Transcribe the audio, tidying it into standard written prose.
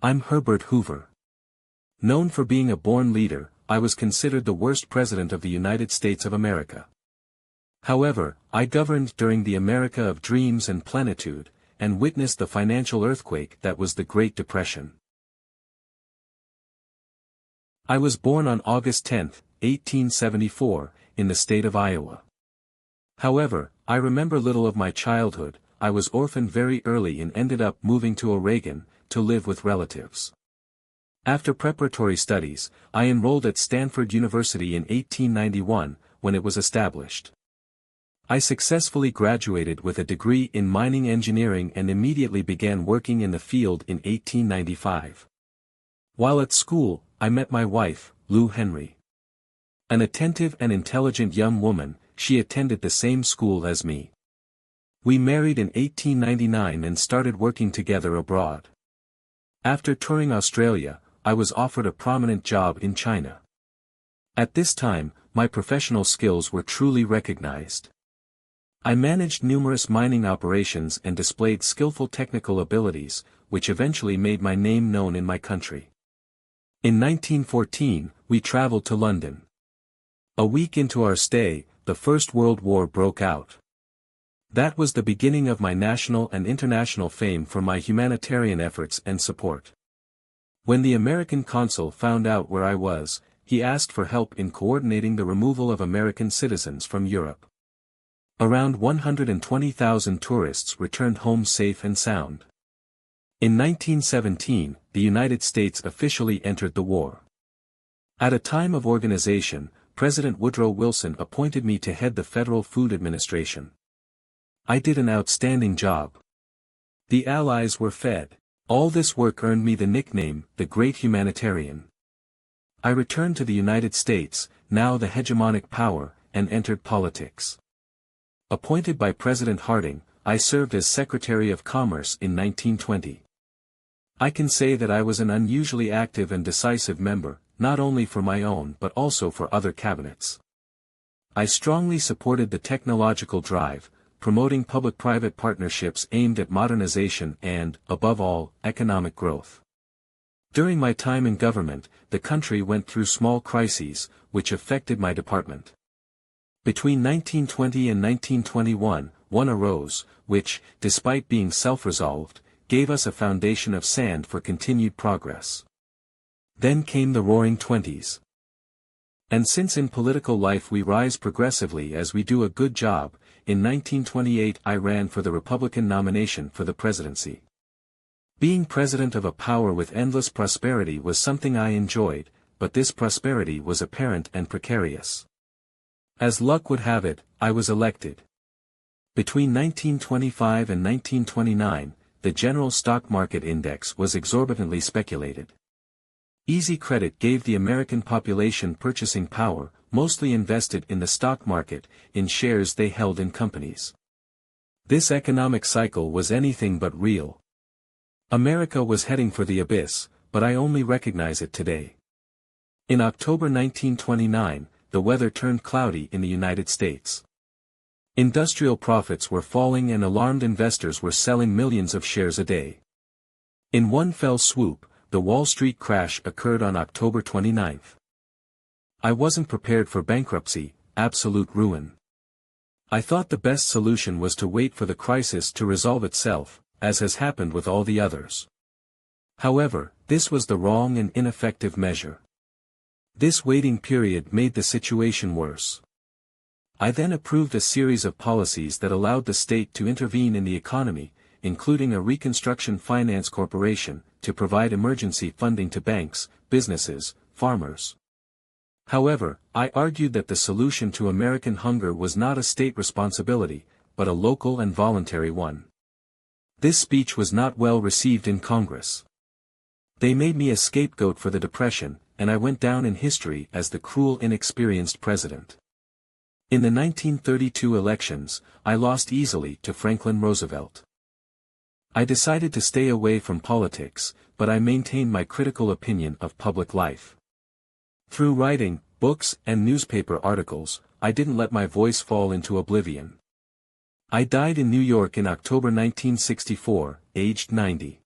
I'm Herbert Hoover. Known for being a born leader, I was considered the worst president of the United States of America. However, I governed during the America of dreams and plenitude, and witnessed the financial earthquake that was the Great Depression. I was born on August 10, 1874, in the state of Iowa. However, I remember little of my childhood. I was orphaned very early and ended up moving to Oregon, to live with relatives. After preparatory studies, I enrolled at Stanford University in 1891, when it was established. I successfully graduated with a degree in mining engineering and immediately began working in the field in 1895. While at school, I met my wife, Lou Henry. An attentive and intelligent young woman, she attended the same school as me. We married in 1899 and started working together abroad. After touring Australia, I was offered a prominent job in China. At this time, my professional skills were truly recognized. I managed numerous mining operations and displayed skillful technical abilities, which eventually made my name known in my country. In 1914, we traveled to London. A week into our stay, the First World War broke out. That was the beginning of my national and international fame for my humanitarian efforts and support. When the American consul found out where I was, he asked for help in coordinating the removal of American citizens from Europe. Around 120,000 tourists returned home safe and sound. In 1917, the United States officially entered the war. At a time of organization, President Woodrow Wilson appointed me to head the Federal Food Administration. I did an outstanding job. The Allies were fed. All this work earned me the nickname, the Great Humanitarian. I returned to the United States, now the hegemonic power, and entered politics. Appointed by President Harding, I served as Secretary of Commerce in 1920. I can say that I was an unusually active and decisive member, not only for my own but also for other cabinets. I strongly supported the technological drive, promoting public-private partnerships aimed at modernization and, above all, economic growth. During my time in government, the country went through small crises, which affected my department. Between 1920 and 1921, one arose, which, despite being self-resolved, gave us a foundation of sand for continued progress. Then came the Roaring Twenties. And since in political life we rise progressively as we do a good job, in 1928 I ran for the Republican nomination for the presidency. Being president of a power with endless prosperity was something I enjoyed, but this prosperity was apparent and precarious. As luck would have it, I was elected. Between 1925 and 1929, the general stock market index was exorbitantly speculated. Easy credit gave the American population purchasing power, mostly invested in the stock market, in shares they held in companies. This economic cycle was anything but real. America was heading for the abyss, but I only recognize it today. In October 1929, the weather turned cloudy in the United States. Industrial profits were falling and alarmed investors were selling millions of shares a day. In one fell swoop, the Wall Street crash occurred on October 29. I wasn't prepared for bankruptcy, absolute ruin. I thought the best solution was to wait for the crisis to resolve itself, as has happened with all the others. However, this was the wrong and ineffective measure. This waiting period made the situation worse. I then approved a series of policies that allowed the state to intervene in the economy, including a Reconstruction Finance Corporation, to provide emergency funding to banks, businesses, farmers. However, I argued that the solution to American hunger was not a state responsibility, but a local and voluntary one. This speech was not well received in Congress. They made me a scapegoat for the Depression, and I went down in history as the cruel, inexperienced president. In the 1932 elections, I lost easily to Franklin Roosevelt. I decided to stay away from politics, but I maintained my critical opinion of public life. Through writing, books, and newspaper articles, I didn't let my voice fall into oblivion. I died in New York in October 1964, aged 90.